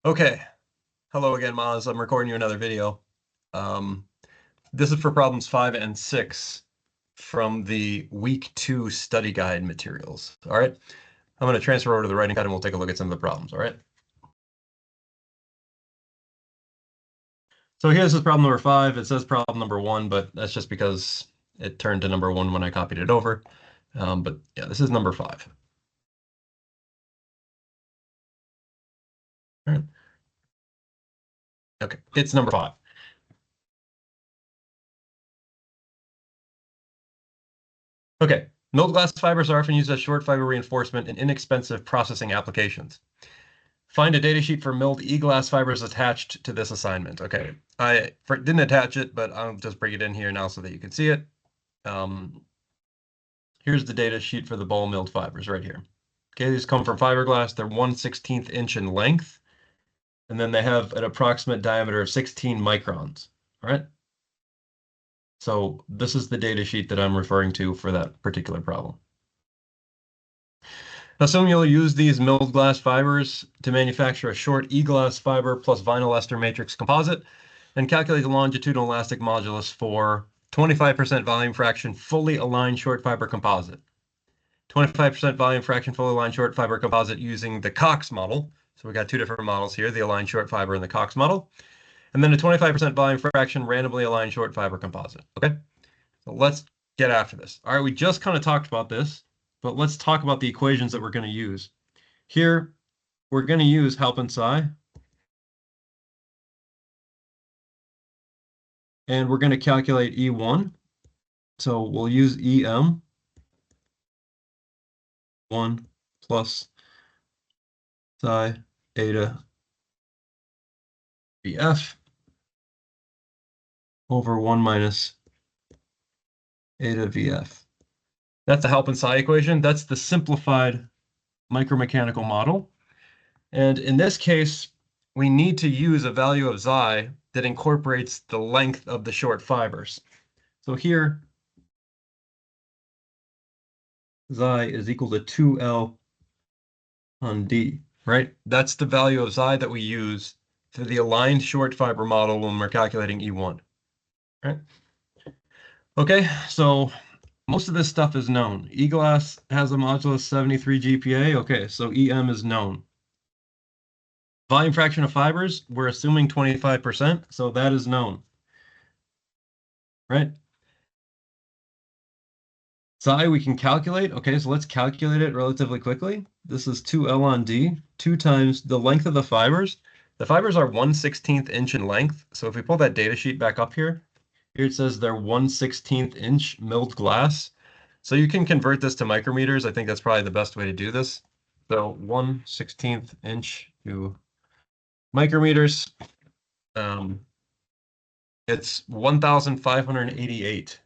Okay, hello again, Maz. I'm recording you another video. This is for problems 5 and 6 from the week 2 study guide materials. All right, I'm going to transfer over to the writing guide and we'll take a look at some of the problems. All right. So here's this problem number 5. It says problem number 1, but that's just because it turned to number 1 when I copied it over. But yeah, this is number 5. All right. Okay, it's number 5. Okay, milled glass fibers are often used as short fiber reinforcement in inexpensive processing applications. Find a datasheet for milled e-glass fibers attached to this assignment. Okay, I didn't attach it, but I'll just bring it in here now so that you can see it. Here's the data sheet for the ball milled fibers right here. Okay, these come from fiberglass. They're 1/16 inch in length, and then they have an approximate diameter of 16 microns. All right. So this is the data sheet that I'm referring to for that particular problem. Assume you'll use these milled glass fibers to manufacture a short e-glass fiber plus vinyl ester matrix composite and calculate the longitudinal elastic modulus for 25% volume fraction fully aligned short fiber composite. 25% volume fraction fully aligned short fiber composite using the Cox model. So we got two different models here, the aligned short fiber and the Cox model. And then a 25% volume fraction randomly aligned short fiber composite. Okay, so let's get after this. All right, we just kind of talked about this, but let's talk about the equations that we're going to use. Here, we're going to use help and psi. And we're going to calculate E1. So we'll use EM 1 plus psi eta VF over 1 minus eta VF. That's the help and psi equation. That's the simplified micromechanical model. And in this case, we need to use a value of xi that incorporates the length of the short fibers. So here, xi is equal to 2L on D, right? That's the value of xi that we use for the aligned short fiber model when we're calculating E1, right? Okay, so most of this stuff is known. E-glass has a modulus 73 GPa. Okay, so EM is known. Volume fraction of fibers, we're assuming 25%, so that is known, right? Psi we can calculate. Okay, so let's calculate it relatively quickly. This is 2L on D, 2 times the length of the fibers. The fibers are 1/16 inch in length. So if we pull that data sheet back up here it says they're 1/16 inch milled glass. So you can convert this to micrometers. I think that's probably the best way to do this. So 1/16 inch to micrometers. It's 1,588.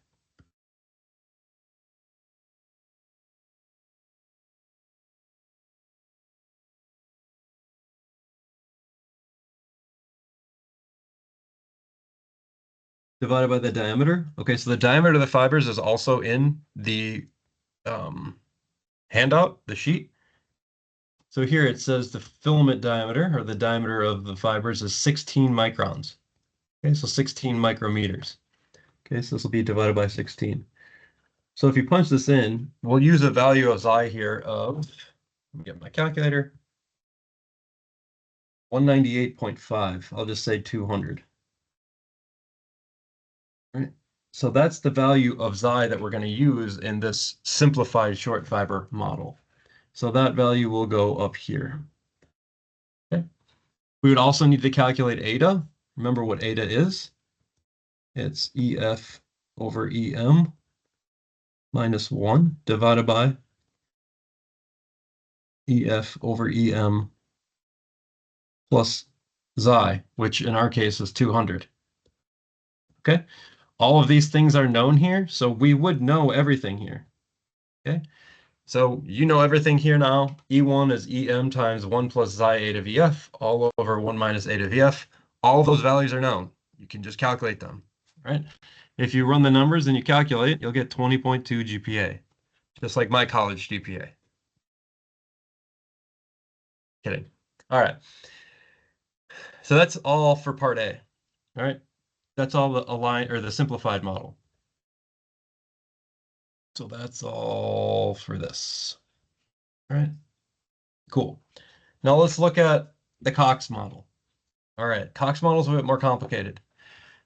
Divided by the diameter. Okay, so the diameter of the fibers is also in the handout, the sheet. So here it says the filament diameter, or the diameter of the fibers, is 16 microns. Okay, so 16 micrometers. Okay, so this will be divided by 16. So if you punch this in, we'll use a value of xi here of, let me get my calculator, 198.5. I'll just say 200. Right. So that's the value of xi that we're going to use in this simplified short fiber model. So that value will go up here. Okay. We would also need to calculate eta. Remember what eta is? It's EF over EM minus 1 divided by EF over EM plus xi, which in our case is 200. Okay, all of these things are known here, so we would know everything here. Okay, so you know everything here now. E1 is EM times 1 plus xi eta VF all over 1 minus eta VF. All of those values are known. You can just calculate them, right? If you run the numbers and you calculate, you'll get 20.2 GPa, just like my college GPA. Kidding. All right. So that's all for part A. All right. That's all the align or the simplified model. So that's all for this. All right. Cool. Now let's look at the Cox model. All right. Cox model is a bit more complicated.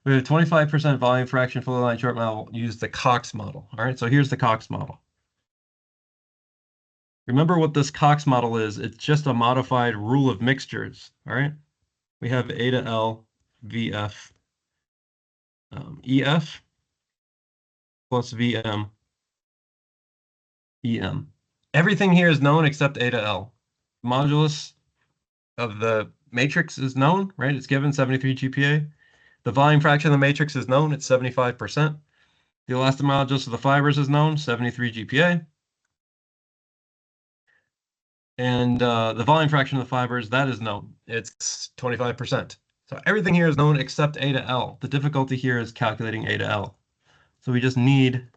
We have a 25% volume fraction fully aligned short model. Use the Cox model. All right. So here's the Cox model. Remember what this Cox model is. It's just a modified rule of mixtures. All right. We have A to L, VF, EF plus VM, EM. Everything here is known except A to L. Modulus of the matrix is known, right? It's given 73 GPa. The volume fraction of the matrix is known, it's 75%. The elastic modulus of the fibers is known, 73 GPa. And the volume fraction of the fibers, that is known, it's 25%. So everything here is known except A to L. The difficulty here is calculating A to L. So we just need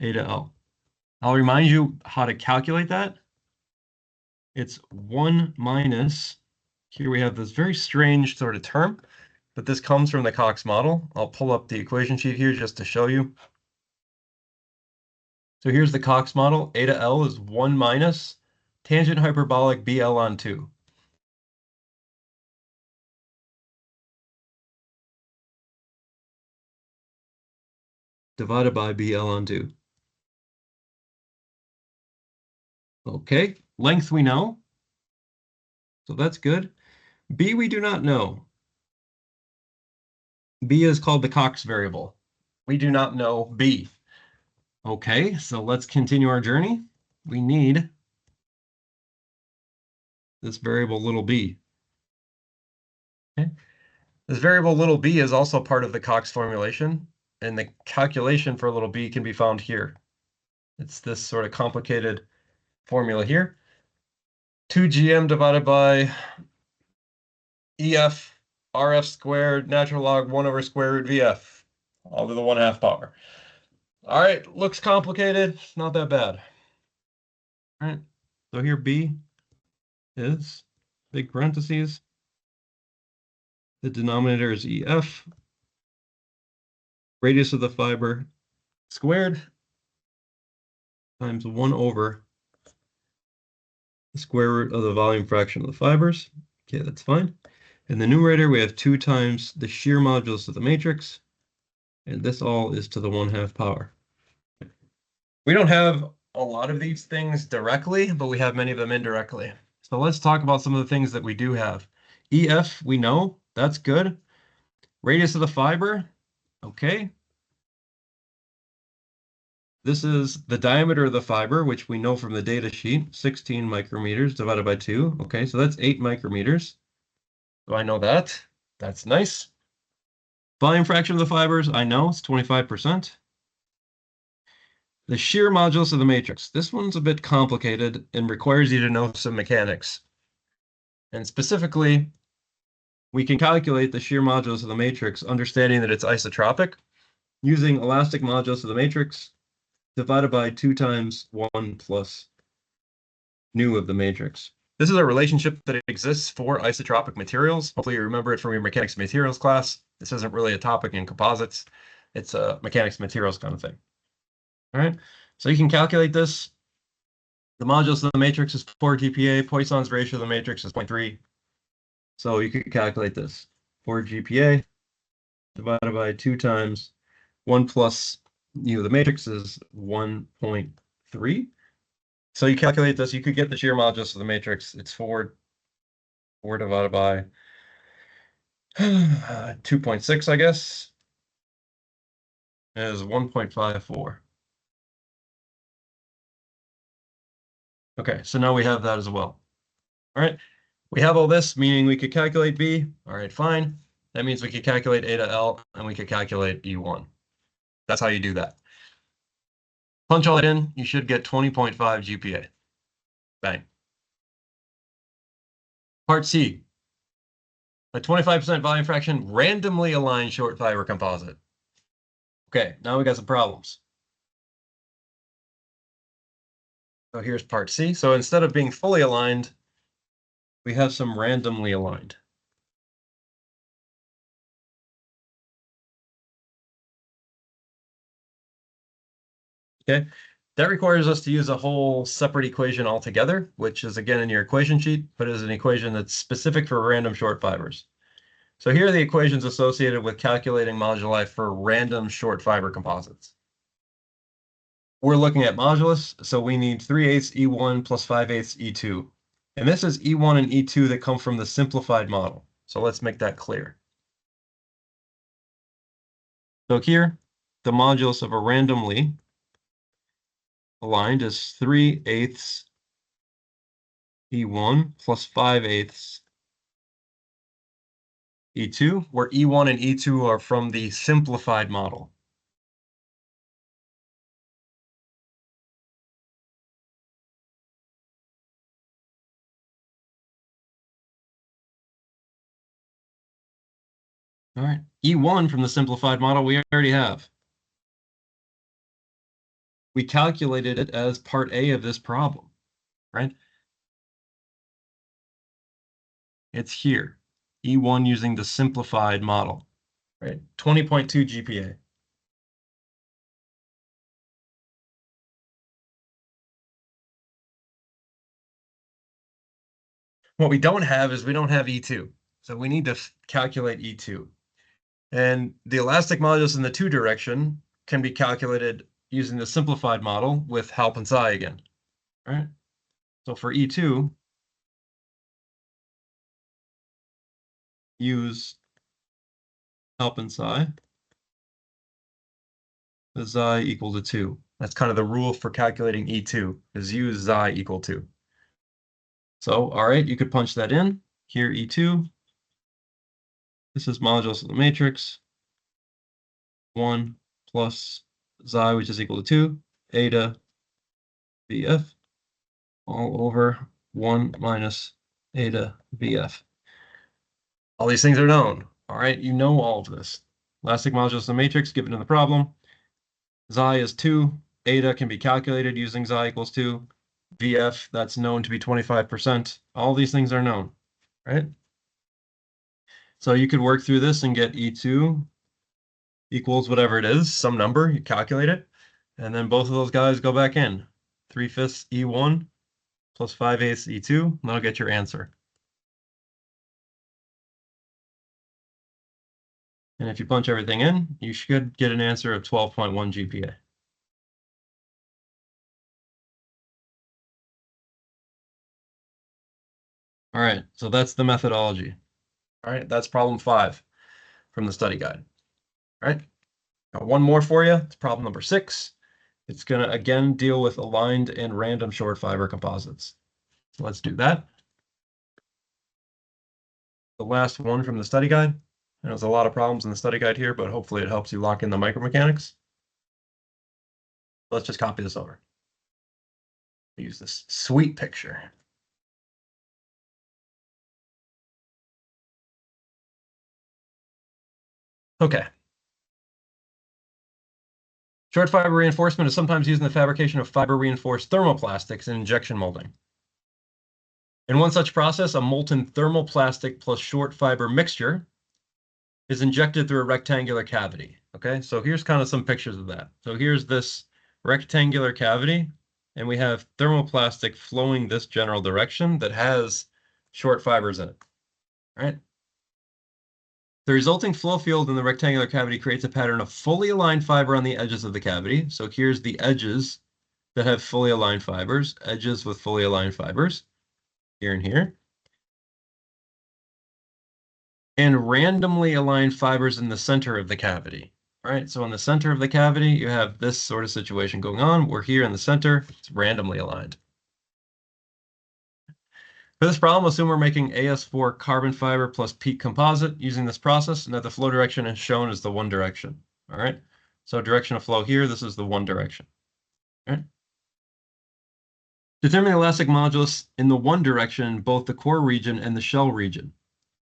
A to L. I'll remind you how to calculate that. It's 1 minus, here we have this very strange sort of term, but this comes from the Cox model. I'll pull up the equation sheet here just to show you. So here's the Cox model. A to L is 1 minus tangent hyperbolic BL on 2. Divided by BL on 2. Okay, length we know. So that's good. B we do not know. B is called the Cox variable. We do not know B. Okay, so let's continue our journey. We need this variable little b. Okay. This variable little b is also part of the Cox formulation, and the calculation for little b can be found here. It's this sort of complicated formula here. 2gm divided by EF RF squared natural log 1 over square root VF, all to the 1/2 power. All right, looks complicated, not that bad. All right, so here b is big parentheses. The denominator is EF, radius of the fiber squared times 1 over the square root of the volume fraction of the fibers. Okay, that's fine. In the numerator, we have 2 times the shear modulus of the matrix, and this all is to the 1/2 power. We don't have a lot of these things directly, but we have many of them indirectly. So let's talk about some of the things that we do have. EF, we know, that's good. Radius of the fiber, okay. This is the diameter of the fiber, which we know from the data sheet, 16 micrometers divided by 2. Okay, so that's 8 micrometers. So I know that. That's nice. Volume fraction of the fibers, I know, it's 25%. The shear modulus of the matrix. This one's a bit complicated and requires you to know some mechanics. And specifically, we can calculate the shear modulus of the matrix, understanding that it's isotropic, using elastic modulus of the matrix divided by 2 times 1 plus nu of the matrix. This is a relationship that exists for isotropic materials. Hopefully you remember it from your mechanics of materials class. This isn't really a topic in composites. It's a mechanics of materials kind of thing. All right, so you can calculate this. The modulus of the matrix is 4 GPa. Poisson's ratio of the matrix is 0.3. So you could calculate this. 4 GPa divided by 2 times 1 plus nu of the matrix is 1.3. So you calculate this, you could get the shear modulus of the matrix. It's 4 divided by 2.6, I guess, is 1.54. Okay, so now we have that as well. All right, we have all this, meaning we could calculate B. All right, fine. That means we could calculate A to L, and we could calculate E1. That's how you do that. Punch all that in, you should get 20.5 GPa. Bang. Part C. A 25% volume fraction randomly aligned short fiber composite. Okay, now we got some problems. So here's part C. So instead of being fully aligned, we have some randomly aligned. Okay, that requires us to use a whole separate equation altogether, which is again in your equation sheet, but is an equation that's specific for random short fibers. So here are the equations associated with calculating moduli for random short fiber composites. We're looking at modulus, so we need 3/8 E1 plus 5/8 E2. And this is E1 and E2 that come from the simplified model. So let's make that clear. So here, the modulus of a randomly aligned is 3/8 E1 plus 5/8 E2, where E1 and E2 are from the simplified model. All right, E1 from the simplified model we already have. We calculated it as part A of this problem, right? It's here, E1 using the simplified model, right? 20.2 GPa. What we don't have is we don't have E2. So we need to calculate E2. And the elastic modulus in the two direction can be calculated using the simplified model with Halp and Tsai again, right? So for E2, use Halp and Tsai, the Xi equal to 2. That's kind of the rule for calculating E2, is use Xi equal to. So, all right, you could punch that in. Here, E2. This is modulus of the matrix. 1 plus Xi, which is equal to 2, eta VF, all over 1 minus eta VF. All these things are known. All right, you know all of this. Elastic modulus of the matrix given in the problem. Xi is 2. Eta can be calculated using Xi equals 2. VF, that's known to be 25%. All these things are known, right? So you could work through this and get E2 equals whatever it is, some number, you calculate it, and then both of those guys go back in. 3/5 E1 plus 5/8 E2, and that'll get your answer. And if you punch everything in, you should get an answer of 12.1 GPa. All right, so that's the methodology. All right, that's problem 5 from the study guide. All right, got one more for you. It's problem number 6. It's going to, again, deal with aligned and random short fiber composites. So let's do that. The last one from the study guide. There's a lot of problems in the study guide here, but hopefully it helps you lock in the micromechanics. Let's just copy this over. Use this sweet picture. Okay. Short fiber reinforcement is sometimes used in the fabrication of fiber reinforced thermoplastics in injection molding. In one such process, a molten thermoplastic plus short fiber mixture is injected through a rectangular cavity. Okay, so here's kind of some pictures of that. So here's this rectangular cavity, and we have thermoplastic flowing this general direction that has short fibers in it. All right. The resulting flow field in the rectangular cavity creates a pattern of fully aligned fiber on the edges of the cavity. So here's the edges that have fully aligned fibers, edges with fully aligned fibers, here and here. And randomly aligned fibers in the center of the cavity. All right, so in the center of the cavity, you have this sort of situation going on. We're here in the center, it's randomly aligned. For this problem, assume we're making AS4 carbon fiber plus PEEK composite using this process, and that the flow direction is shown as the one direction. All right, so direction of flow here, this is the one direction. All right. Determine the elastic modulus in the one direction, both the core region and the shell region.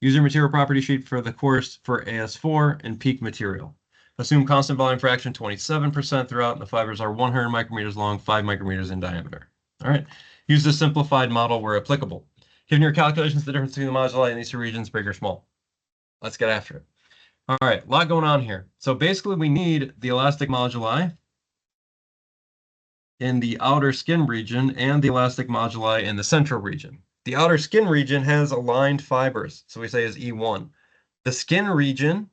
Use your material property sheet for the course for AS4 and PEEK material. Assume constant volume fraction 27% throughout, and the fibers are 100 micrometers long, 5 micrometers in diameter. All right, use the simplified model where applicable. Given your calculations, the difference between the moduli in these two regions, big or small? Let's get after it. All right, a lot going on here. So basically, we need the elastic moduli in the outer skin region and the elastic moduli in the central region. The outer skin region has aligned fibers, so we say is E1. The skin region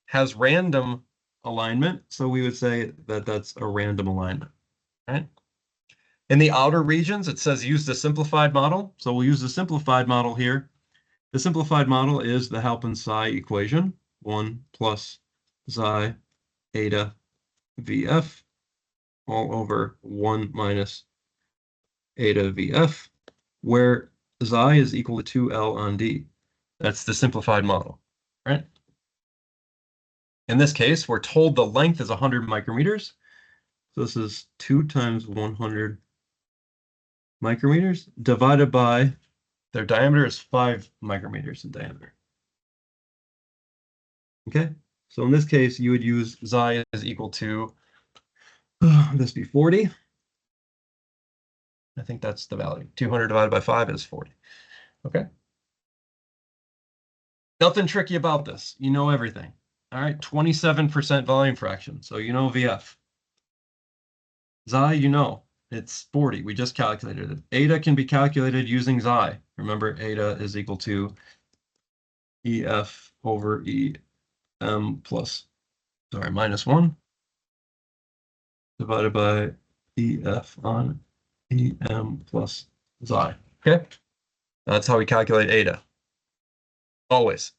has random alignment, so we would say that that's a random alignment, right? In the outer regions, it says use the simplified model, so we'll use the simplified model here. The simplified model is the Halpin psi equation, 1 plus xi eta VF all over 1 minus eta VF, where xi is equal to 2L on D. That's the simplified model, right? In this case, we're told the length is 100 micrometers. So this is 2 times 100 micrometers divided by their diameter is 5 micrometers in diameter. Okay, so in this case, you would use xi is equal to, this be 40. I think that's the value. 200 divided by 5 is 40. Okay. Nothing tricky about this. You know everything. All right, 27% volume fraction. So you know VF. Xi, you know, it's 40. We just calculated it. Eta can be calculated using xi. Remember, eta is equal to EF over EM plus, sorry, minus 1 divided by EF on EM plus xi. Okay? That's how we calculate eta. Always.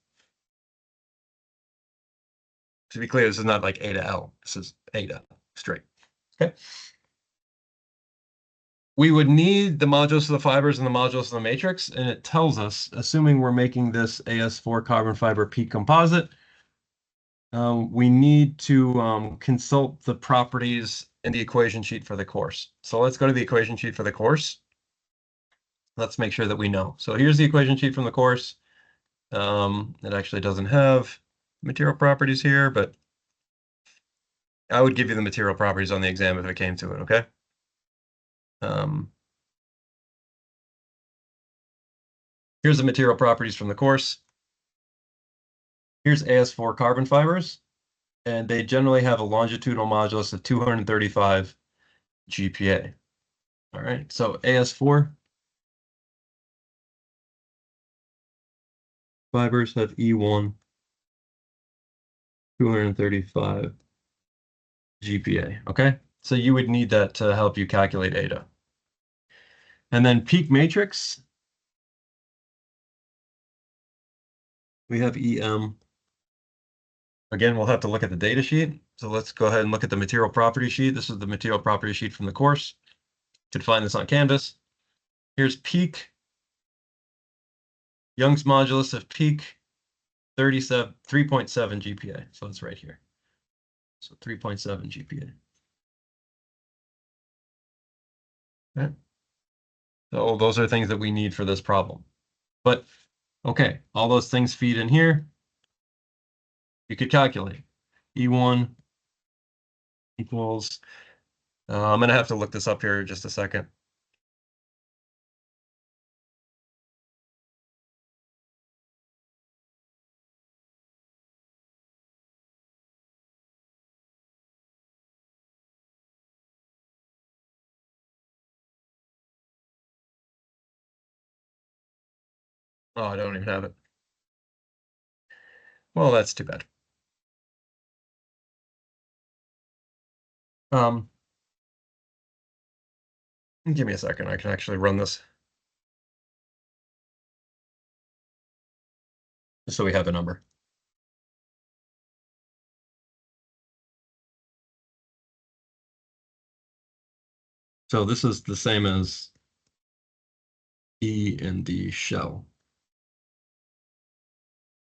To be clear, this is not like eta L. This is eta straight. Okay? We would need the modulus of the fibers and the modulus of the matrix, and it tells us, assuming we're making this AS4 carbon fiber PEEK composite, we need to consult the properties in the equation sheet for the course. So let's go to the equation sheet for the course. Let's make sure that we know. So here's the equation sheet from the course. It actually doesn't have material properties here, but I would give you the material properties on the exam if it came to it, okay? Here's the material properties from the course. Here's AS4 carbon fibers, and they generally have a longitudinal modulus of 235 GPa. All right, so AS4 fibers have E1 235 GPa, okay? So you would need that to help you calculate eta. And then PEEK matrix, we have EM. Again, we'll have to look at the data sheet. So let's go ahead and look at the material property sheet. This is the material property sheet from the course. To define this on Canvas. Here's PEEK. Young's modulus of PEEK, 3.7 GPa. So it's right here. So 3.7 GPa. Okay. So those are things that we need for this problem. But okay, all those things feed in here. You could calculate E1 equals, I'm going to have to look this up here in just a second. Oh, I don't even have it. Well, that's too bad. Give me a second. I can actually run this. Just so we have a number. So this is the same as E in the shell,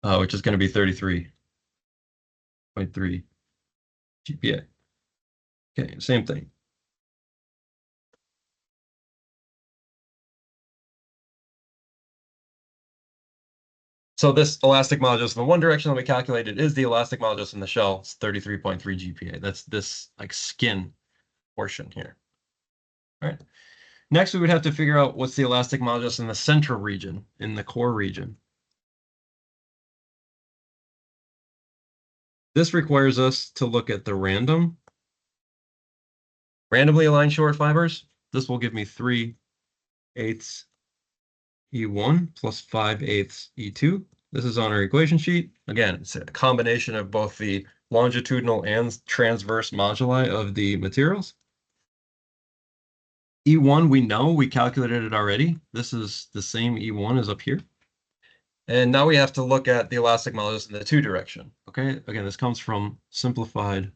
which is going to be 33.3 GPa. Okay, same thing. So this elastic modulus in the one direction that we calculated is the elastic modulus in the shell. It's 33.3 GPa. That's this like skin portion here. All right. Next, we would have to figure out what's the elastic modulus in the central region, in the core region. This requires us to look at the randomly aligned short fibers. This will give me 3/8 E1 plus 5/8 E2. This is on our equation sheet. Again, it's a combination of both the longitudinal and transverse moduli of the materials. E1, we know, we calculated it already. This is the same E1 as up here. And now we have to look at the elastic modulus in the two direction. Okay, again, this comes from simplified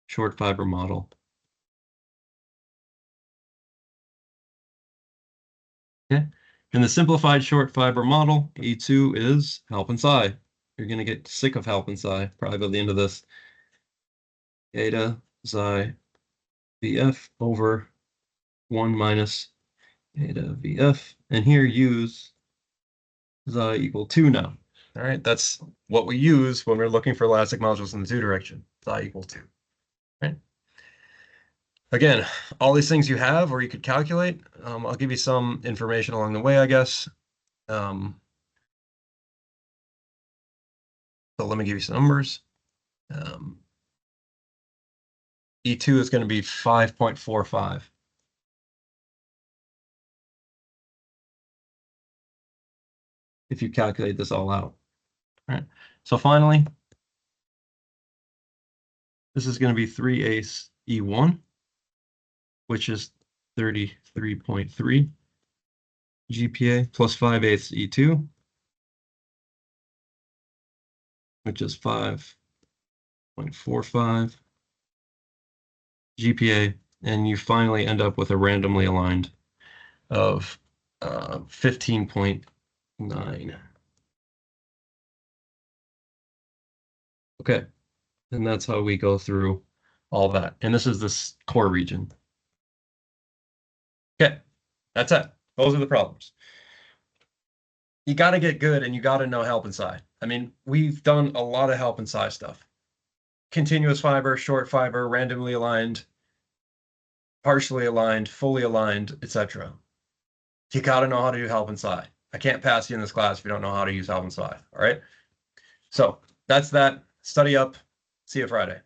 short fiber model. Okay, in the simplified short fiber model, E2 is half and psi. You're going to get sick of half and psi probably by the end of this. Eta psi VF over 1 minus eta VF. And here use psi equal 2 now. All right, that's what we use when we're looking for elastic modulus in the two direction. Psi equal 2. Right. Again, all these things you have or you could calculate. I'll give you some information along the way, I guess. So let me give you some numbers. E2 is going to be 5.45. If you calculate this all out. All right. So finally, this is going to be 3/8 E1, which is 33.3 GPa plus 5/8 E2, which is 5.45 GPa, and you finally end up with a randomly aligned of 15.9. Okay, and that's how we go through all that. And this is this core region. Okay, that's it. Those are the problems. You got to get good and you got to know help and psi. I mean, we've done a lot of help and psi stuff. Continuous fiber, short fiber, randomly aligned, partially aligned, fully aligned, etc. You got to know how to do help and psi. I can't pass you in this class if you don't know how to use help and psi. All right. So that's that. Study up. See you Friday.